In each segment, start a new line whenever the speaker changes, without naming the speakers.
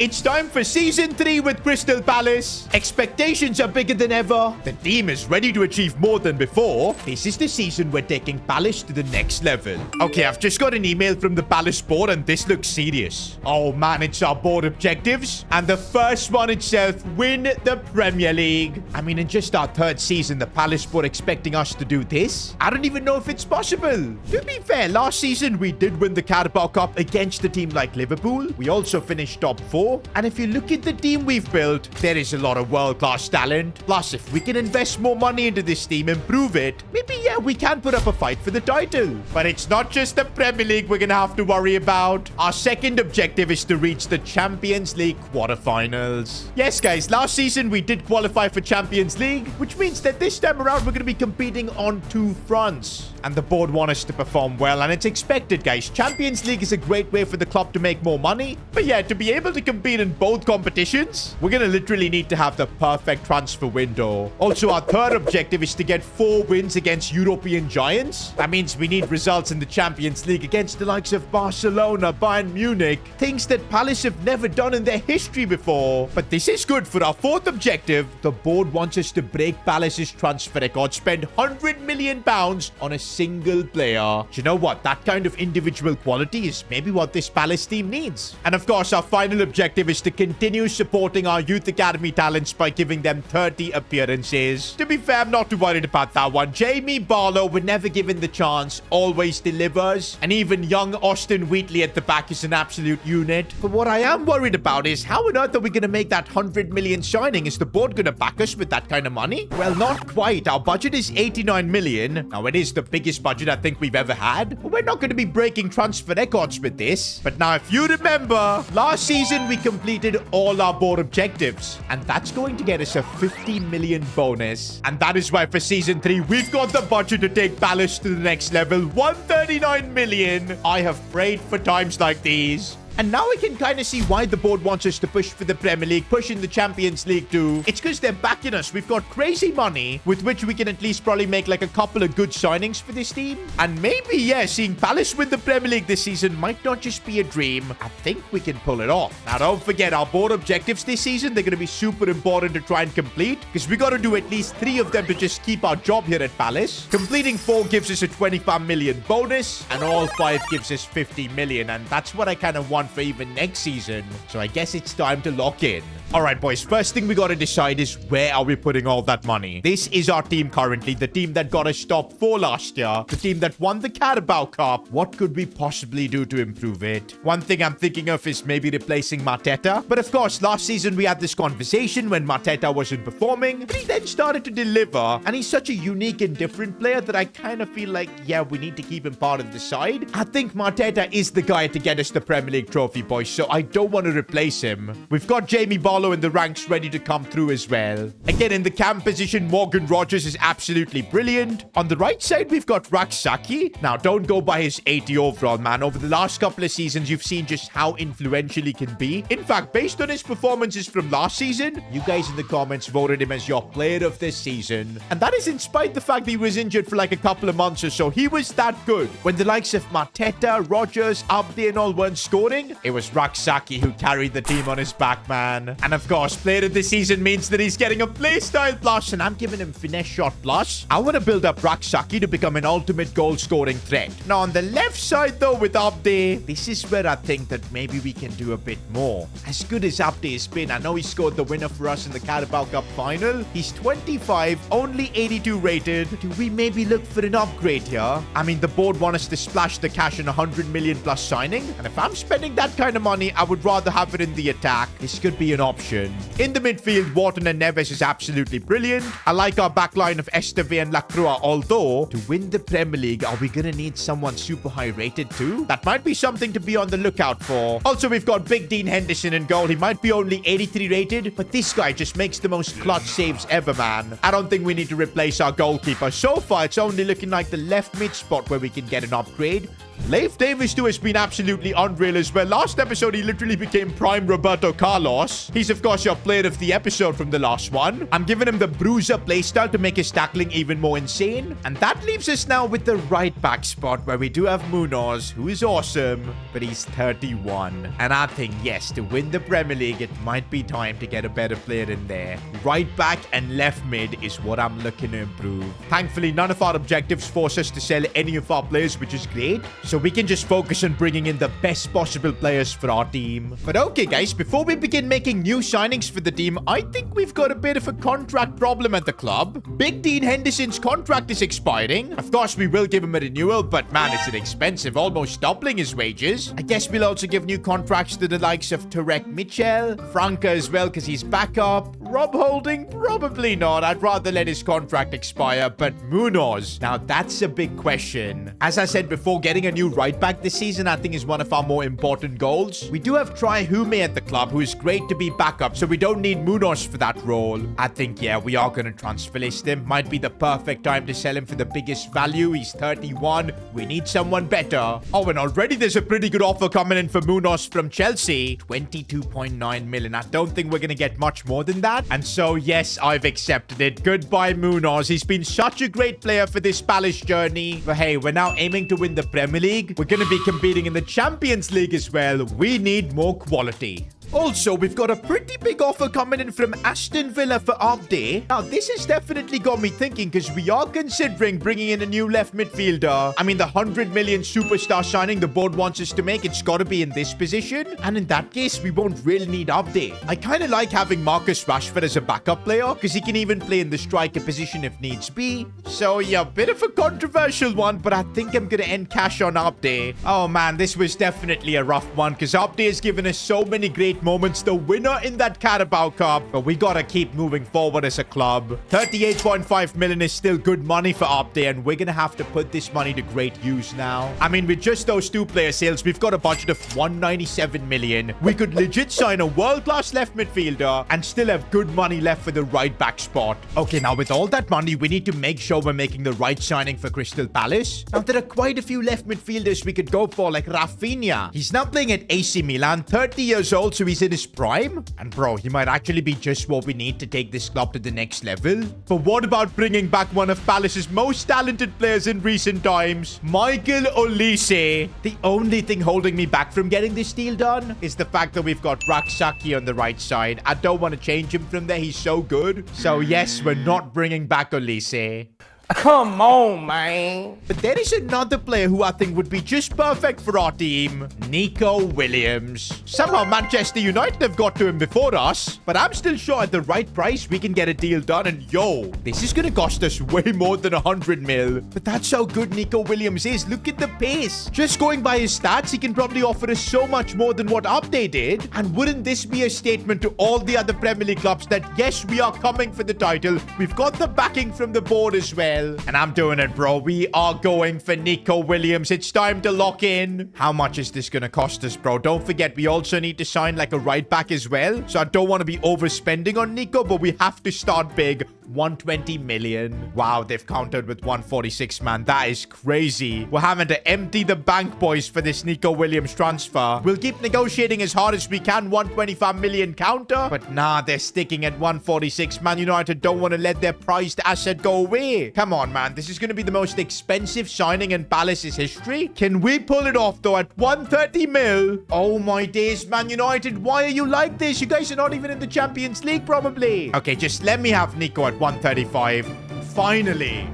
It's time for Season 3 with Crystal Palace. Expectations are bigger than ever. The team is ready to achieve more than before. This is the season we're taking Palace to the next level. Okay, I've just got an email from the Palace board and this looks serious. Oh man, it's our board objectives. And the first one itself, win the Premier League. I mean, in just our third season, the Palace board expecting us to do this? I don't even know if it's possible. To be fair, last season we did win the Carabao Cup against a team like Liverpool. We also finished top 4. And if you look at the team we've built, there is a lot of world-class talent. Plus, if we can invest more money into this team, improve it, maybe, yeah, we can put up a fight for the title. But it's not just the Premier League we're going to have to worry about. Our second objective is to reach the Champions League quarterfinals. Yes, guys, last season we did qualify for Champions League, which means that this time around we're going to be competing on 2 fronts. And the board want us to perform well, and it's expected, guys. Champions League is a great way for the club to make more money. But yeah, to be able to compete in both competitions, we're gonna literally need to have the perfect transfer window. Also, our third objective is to get 4 wins against European giants. That means we need results in the Champions League against the likes of Barcelona, Bayern Munich, things that Palace have never done in their history before. But this is good for our fourth objective. The board wants us to break Palace's transfer record, spend £100 million on a single player. Do you know what? That kind of individual quality is maybe what this Palace team needs. And of course, our final objective is to continue supporting our youth academy talents by giving them 30 appearances. To be fair, I'm not too worried about that one. Jamie Barlow, whenever given the chance, always delivers. And even young Austin Wheatley at the back is an absolute unit. But what I am worried about is how on earth are we going to make that 100 million signing? Is the board going to back us with that kind of money? Well, not quite. Our budget is 89 million. Now, it is the biggest budget I think we've ever had. But we're not going to be breaking transfer records with this. But now, if you remember, last season we completed all our board objectives. And that's going to get us a 15 million bonus. And that is why for Season 3, we've got the budget to take Palace to the next level. 139 million. I have prayed for times like these. And now I can kind of see why the board wants us to push for the Premier League, push in the Champions League too. It's because they're backing us. We've got crazy money with which we can at least probably make like a couple of good signings for this team. And maybe, yeah, seeing Palace win the Premier League this season might not just be a dream. I think we can pull it off. Now, don't forget our board objectives this season. They're going to be super important to try and complete because we got to do at least 3 of them to just keep our job here at Palace. Completing 4 gives us a 25 million bonus and all 5 gives us 50 million. And that's what I kind of want for even next season. So I guess it's time to lock in. All right, boys. First thing we got to decide is where are we putting all that money? This is our team currently. The team that got us top 4 last year. The team that won the Carabao Cup. What could we possibly do to improve it? One thing I'm thinking of is maybe replacing Mateta. But of course, last season we had this conversation when Mateta wasn't performing. But he then started to deliver. And he's such a unique and different player that I kind of feel like, yeah, we need to keep him part of the side. I think Mateta is the guy to get us the Premier League trophy, boys. So I don't want to replace him. We've got Jamie Barlow in the ranks ready to come through as well. Again, in the cam position, Morgan Rogers is absolutely brilliant. On the right side, we've got Raksaki. Now, don't go by his 80 overall, man. Over the last couple of seasons, you've seen just how influential he can be. In fact, based on his performances from last season, you guys in the comments voted him as your player of this season. And that is in spite of the fact that he was injured for like a couple of months or so. He was that good. When the likes of Mateta, Rogers, Abdi and all weren't scoring, it was Raksaki who carried the team on his back, man. And of course, player of the season means that he's getting a playstyle plus, and I'm giving him finesse shot plus. I want to build up Raksaki to become an ultimate goal-scoring threat. Now, on the left side, though, with Abdi, this is where I think that maybe we can do a bit more. As good as Abdi has been, I know he scored the winner for us in the Carabao Cup final. He's 25, only 82 rated. Do we maybe look for an upgrade here? I mean, the board want us to splash the cash in 100 million plus signing, and if I'm spending that kind of money, I would rather have it in the attack. This could be an option. In the midfield, Wharton and Neves is absolutely brilliant. I like our backline of Esteve and Lacroix, although to win the Premier League, are we going to need someone super high rated too? That might be something to be on the lookout for. Also, we've got Big Dean Henderson in goal. He might be only 83 rated, but this guy just makes the most clutch saves ever, man. I don't think we need to replace our goalkeeper. So far, it's only looking like the left mid spot where we can get an upgrade. Leif Davis too has been absolutely unreal as well. Last episode, he literally became prime Roberto Carlos. He's, of course, your player of the episode from the last one. I'm giving him the bruiser playstyle to make his tackling even more insane. And that leaves us now with the right back spot where we do have Munoz, who is awesome, but he's 31. And I think, yes, to win the Premier League, it might be time to get a better player in there. Right back and left mid is what I'm looking to improve. Thankfully, none of our objectives force us to sell any of our players, which is great. So we can just focus on bringing in the best possible players for our team. But okay, guys, before we begin making new signings for the team, I think we've got a bit of a contract problem at the club. Big Dean Henderson's contract is expiring. Of course, we will give him a renewal, but man, it's an expensive, almost doubling his wages. I guess we'll also give new contracts to the likes of Tarek Mitchell, Franca as well, because he's backup. Rob Holding, probably not. I'd rather let his contract expire, but Munoz, now that's a big question. As I said before, getting a new right back this season, I think, is one of our more important goals. We do have Try Hume at the club, who is great to be backup, so we don't need Munoz for that role. I think, yeah, we are going to transfer list him. Might be the perfect time to sell him for the biggest value. He's 31. We need someone better. Oh, and already there's a pretty good offer coming in for Munoz from Chelsea. 22.9 million. I don't think we're going to get much more than that. And so, yes, I've accepted it. Goodbye, Munoz. He's been such a great player for this Palace journey. But hey, we're now aiming to win the Premier League. We're going to be competing in the Champions League as well. We need more quality. Also, we've got a pretty big offer coming in from Aston Villa for Abde. Now, this has definitely got me thinking because we are considering bringing in a new left midfielder. I mean, the 100 million superstar signing the board wants us to make, it's got to be in this position. And in that case, we won't really need Abde. I kind of like having Marcus Rashford as a backup player because he can even play in the striker position if needs be. So, yeah, bit of a controversial one, but I think I'm going to end cash on Abde. Oh, man, this was definitely a rough one because Abde has given us so many great moments, the winner in that Carabao Cup, but we gotta keep moving forward as a club. 38.5 million is still good money for Abde, and we're gonna have to put this money to great use now. I mean, with just those two player sales, we've got a budget of 197 million. We could legit sign a world-class left midfielder and still have good money left for the right back spot. Okay, now with all that money, we need to make sure we're making the right signing for Crystal Palace. Now, there are quite a few left midfielders we could go for, like Rafinha. He's now playing at AC Milan, 30 years old, so he's in his prime. And bro, he might actually be just what we need to take this club to the next level. But what about bringing back one of Palace's most talented players in recent times, Michael Olise? The only thing holding me back from getting this deal done is the fact that we've got Raksaki on the right side. I don't want to change him from there. He's so good. So yes, we're not bringing back Olise.
Come on, man.
But there is another player who I think would be just perfect for our team. Nico Williams. Somehow Manchester United have got to him before us, but I'm still sure at the right price we can get a deal done. And yo, this is going to cost us way more than 100 mil. But that's how good Nico Williams is. Look at the pace. Just going by his stats, he can probably offer us so much more than what Abde did. And wouldn't this be a statement to all the other Premier League clubs that yes, we are coming for the title. We've got the backing from the board as well. And I'm doing it, bro. We are going for Nico Williams. It's time to lock in. How much is this going to cost us, bro? Don't forget, we also need to sign like a right back as well. So I don't want to be overspending on Nico, but we have to start big. 120 million. Wow, they've countered with 146, man. That is crazy. We're having to empty the bank, boys, for this Nico Williams transfer. We'll keep negotiating as hard as we can. 125 million counter. But nah, they're sticking at 146. Man United don't want to let their prized asset go away. Come on, man. This is going to be the most expensive signing in Palace's history. Can we pull it off, though, at 130 mil? Oh, my days, Man United. Why are you like this? You guys are not even in the Champions League, probably. Okay, just let me have Nico at 135. Finally.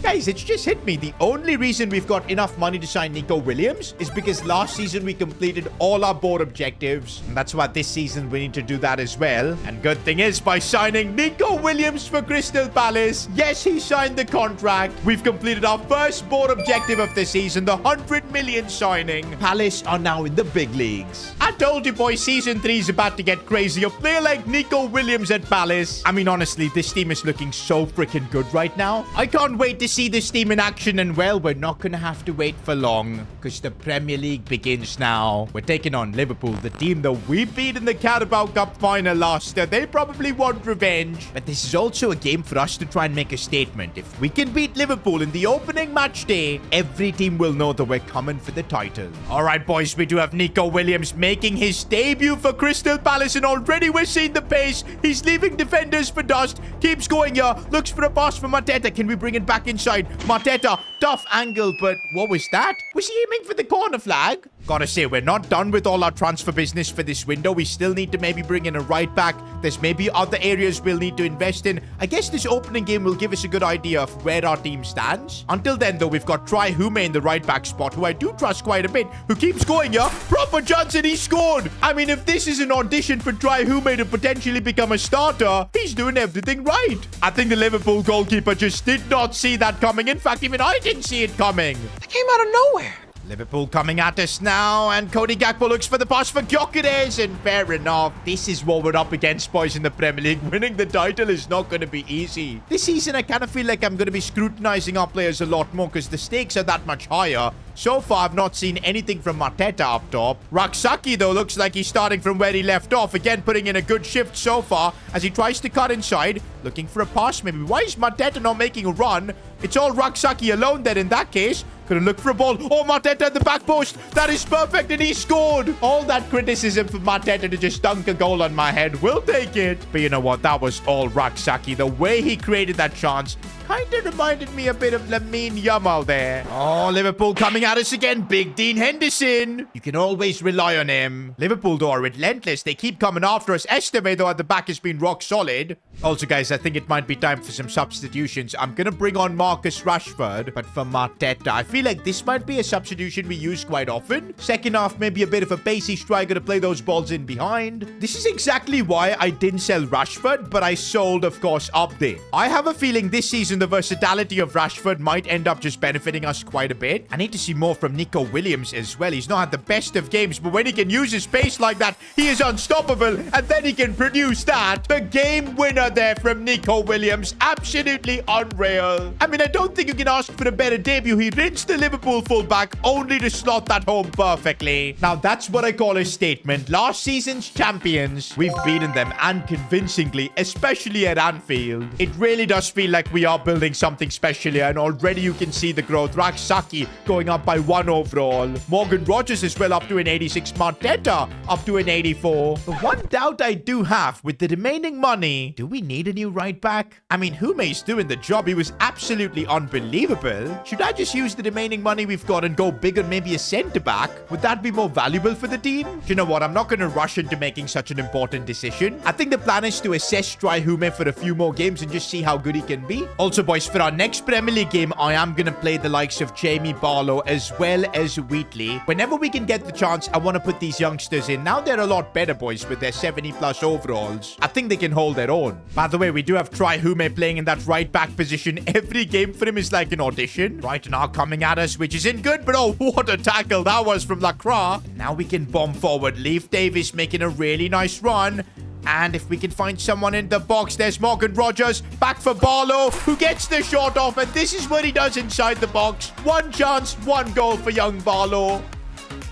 Guys, it's just hit me. The only reason we've got enough money to sign Nico Williams is because last season we completed all our board objectives. And that's why this season we need to do that as well. And good thing is, by signing Nico Williams for Crystal Palace, yes, he signed the contract. We've completed our first board objective of the season, the 100 million signing. Palace are now in the big leagues. I told you, boys, season 3 is about to get crazy. A player like Nico Williams at Palace. I mean, honestly, this team is looking so freaking good right now. I can't wait to see this team in action, and well, we're not going to have to wait for long because the Premier League begins now. We're taking on Liverpool, the team that we beat in the Carabao Cup final last year. They probably want revenge, but this is also a game for us to try and make a statement. If we can beat Liverpool in the opening match day, every team will know that we're coming for the title. All right, boys, we do have Nico Williams making his debut for Crystal Palace, and already we're seeing the pace. He's leaving defenders for dust. Keeps going here. Looks for a pass from Mateta. Can we bring it back inside? Mateta, tough angle, but what was that? Was he aiming for the corner flag? Gotta say, we're not done with all our transfer business for this window. We still need to maybe bring in a right back. There's maybe other areas we'll need to invest in. I guess this opening game will give us a good idea of where our team stands. Until then, though, we've got Try Hume in the right back spot, who I do trust quite a bit, who keeps going here. Proper Johnson, he scored. I mean, if this is an audition for Try Hume to potentially become a starter, he's doing everything right. I think the Liverpool goalkeeper just did not see that coming. In fact, even I didn't see it coming.
It came out of nowhere.
Liverpool coming at us now, and Cody Gakpo looks for the pass for Gyökeres, and fair enough. This is what we're up against, boys, in the Premier League. Winning the title is not going to be easy. This season, I kind of feel like I'm going to be scrutinizing our players a lot more because the stakes are that much higher. So far, I've not seen anything from Mateta up top. Raksaki, though, looks like he's starting from where he left off. Again, putting in a good shift so far as he tries to cut inside. Looking for a pass, maybe. Why is Mateta not making a run? It's all Raksaki alone then in that case. Gonna look for a ball. Oh, Mateta at the back post. That is perfect, and he scored. All that criticism for Mateta to just dunk a goal on my head. We'll take it. But you know what? That was all Raksaki. The way he created that chance kind of reminded me a bit of Lamine Yamal there. Oh, Liverpool coming at us again. Big Dean Henderson. You can always rely on him. Liverpool, though, are relentless. They keep coming after us. Esteve, though, at the back has been rock solid. Also, guys, I think it might be time for some substitutions. I'm going to bring on Marcus Rashford, but for Mateta, I feel like this might be a substitution we use quite often. Second half, maybe a bit of a pacey striker to play those balls in behind. This is exactly why I didn't sell Rashford, but I sold, of course, Update. I have a feeling this season the versatility of Rashford might end up just benefiting us quite a bit. I need to see more from Nico Williams as well. He's not had the best of games, but when he can use his pace like that, he is unstoppable, and then he can produce that. The game winner there from Nico Williams. Absolutely unreal. I mean, I don't think you can ask for a better debut. He rinsed the Liverpool fullback only to slot that home perfectly. Now, that's what I call a statement. Last season's champions, we've beaten them, and convincingly, especially at Anfield. It really does feel like we are building something special here, and already you can see the growth. Raksaki going up by 1 overall. Morgan Rogers as well up to an 86. Mateta up to an 84. The one doubt I do have with the remaining money, do we need a new right back? I mean, Hume's doing the job. He was absolutely unbelievable. Should I just use the remaining money we've got and go big on maybe a centre back? Would that be more valuable for the team? Do you know what? I'm not going to rush into making such an important decision. I think the plan is to assess Try Hume for a few more games and just see how good he can be. Also, boys, for our next Premier League game, I am going to play the likes of Jamie Barlow as well as Wheatley. Whenever we can get the chance, I want to put these youngsters in. Now they're a lot better, boys, with their 70+ overalls. I think they can hold their own. By the way, we do have Try Hume playing in that right back position. Every game for him is like an audition. Right now coming at us, which isn't good, but oh, what a tackle that was from Lacroix. And now we can bomb forward. Leif Davis making a really nice run. And if we can find someone in the box, there's Morgan Rogers. Back for Barlow, who gets the shot off. And this is what he does inside the box. One chance, one goal for young Barlow.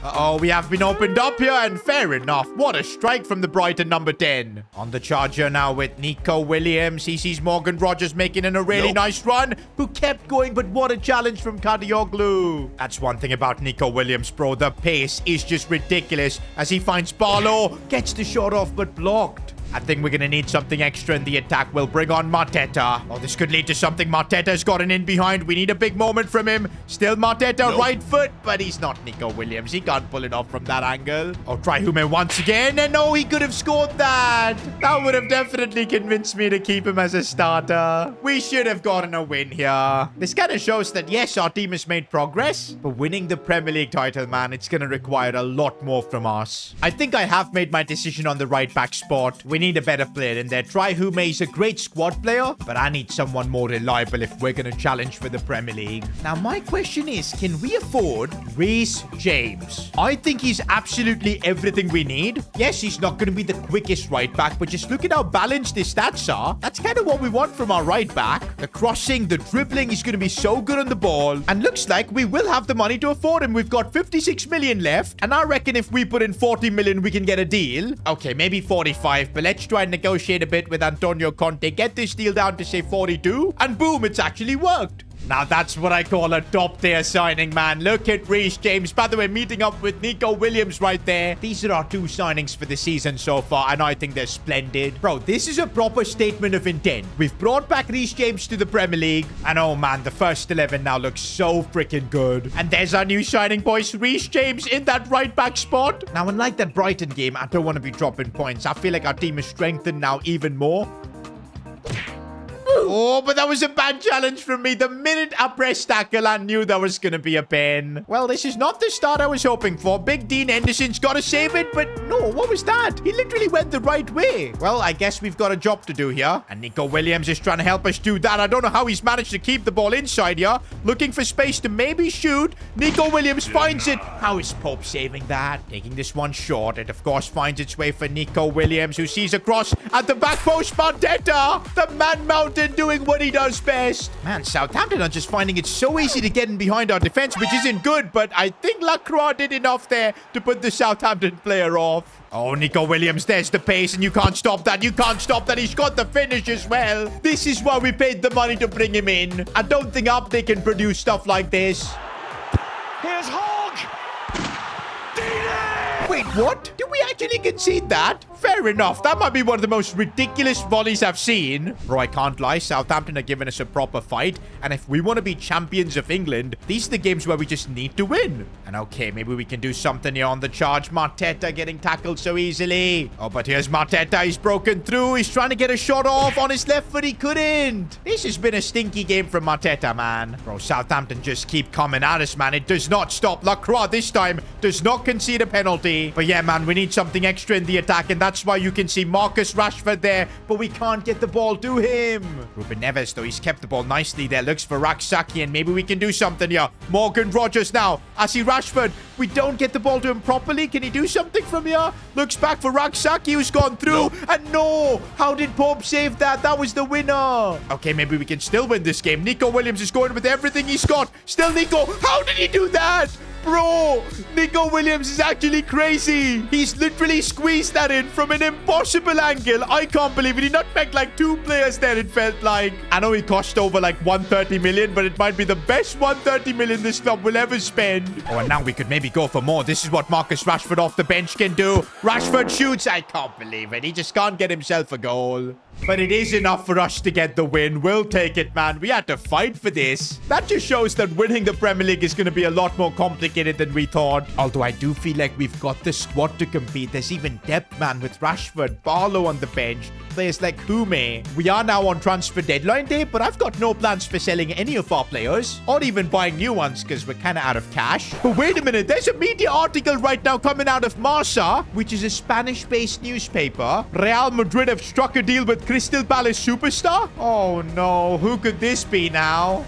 Uh-oh, we have been opened up here, and fair enough. What a strike from the Brighton number 10. On the charger now with Nico Williams. He sees Morgan Rogers making in a really nice run, who kept going, but what a challenge from Kadioglu. That's one thing about Nico Williams, bro. The pace is just ridiculous as he finds Barlow, gets the shot off, but blocked. I think we're going to need something extra in the attack. We'll bring on Mateta. Oh, this could lead to something. Mateta's gotten in behind. We need a big moment from him. Still Mateta, right foot, but he's not Nico Williams. He can't pull it off from that angle. Oh, Try Hume once again. And no, he could have scored that. That would have definitely convinced me to keep him as a starter. We should have gotten a win here. This kind of shows that, yes, our team has made progress, but winning the Premier League title, man, it's going to require a lot more from us. I think I have made my decision on the right back spot. We need a better player in there. Try Hume is a great squad player, but I need someone more reliable if we're going to challenge for the Premier League. Now, my question is, can we afford Reece James? I think he's absolutely everything we need. Yes, he's not going to be the quickest right back, but just look at how balanced his stats are. That's kind of what we want from our right back. The crossing, the dribbling is going to be so good on the ball. And looks like we will have the money to afford him. We've got 56 million left. And I reckon if we put in 40 million, we can get a deal. Okay, maybe 45, but let's try and negotiate a bit with Antonio Conte. Get this deal down to, say, 42. And boom, it's actually worked. Now, that's what I call a top-tier signing, man. Look at Reece James. By the way, meeting up with Nico Williams right there. These are our 2 signings for the season so far, and I think they're splendid. Bro, this is a proper statement of intent. We've brought back Reece James to the Premier League, and oh, man, the first 11 now looks so freaking good. And there's our new signing, boys. Reece James in that right-back spot. Now, unlike that Brighton game, I don't want to be dropping points. I feel like our team is strengthened now even more. Oh, but that was a bad challenge from me. The minute I pressed tackle, I knew that was going to be a pen. Well, this is not the start I was hoping for. Big Dean Henderson's got to save it, but no, what was that? He literally went the right way. Well, I guess we've got a job to do here. And Nico Williams is trying to help us do that. I don't know how he's managed to keep the ball inside here. Looking for space to maybe shoot. Nico Williams finds it. How is Pope saving that? Taking this one short. It, of course, finds its way for Nico Williams, who sees a cross at the back post. Mateta, the man mountain, doing what he does best. Man, Southampton are just finding it so easy to get in behind our defense, which isn't good, but I think Lacroix did enough there to put the Southampton player off. Oh, Nico Williams, there's the pace, and you can't stop that. You can't stop that. He's got the finish as well. This is why we paid the money to bring him in. I don't think Update can produce stuff like this.
Here's Hogg!
Wait, what? Did we actually concede that? Fair enough. That might be one of the most ridiculous volleys I've seen. Bro, I can't lie. Southampton are giving us a proper fight. And if we want to be champions of England, these are the games where we just need to win. And okay, maybe we can do something here on the charge. Mateta getting tackled so easily. Oh, but here's Mateta. He's broken through. He's trying to get a shot off on his left foot. He couldn't. This has been a stinky game from Mateta, man. Bro, Southampton just keep coming at us, man. It does not stop. Lacroix this time does not concede a penalty. But yeah, man, we need something extra in the attack, and that's why you can see Marcus Rashford there, but we can't get the ball to him. Ruben Neves, though, he's kept the ball nicely there. Looks for Raksaki, and maybe we can do something here. Morgan Rogers now. I see Rashford. We don't get the ball to him properly. Can he do something from here? Looks back for Raksaki, who's gone through. No. And no! How did Pope save that? That was the winner. Okay, maybe we can still win this game. Nico Williams is going with everything he's got. Still Nico. How did he do that? Bro, Nico Williams is actually crazy. He's literally squeezed that in from an impossible angle. I can't believe it. He nutmegged like 2 players there, it felt like. I know he cost over like 130 million, but it might be the best 130 million this club will ever spend. Oh, and now we could maybe go for more. This is what Marcus Rashford off the bench can do. Rashford shoots. I can't believe it. He just can't get himself a goal. But it is enough for us to get the win. We'll take it, man. We had to fight for this. That just shows that winning the Premier League is going to be a lot more complicated than we thought. Although I do feel like we've got the squad to compete. There's even depth, man, with Rashford, Barlow on the bench, players like Hume. We are now on transfer deadline day, but I've got no plans for selling any of our players or even buying new ones because we're kind of out of cash. But wait a minute. There's a media article right now coming out of Marca, which is a Spanish-based newspaper. Real Madrid have struck a deal with Crystal Palace superstar? Oh no, who could this be now?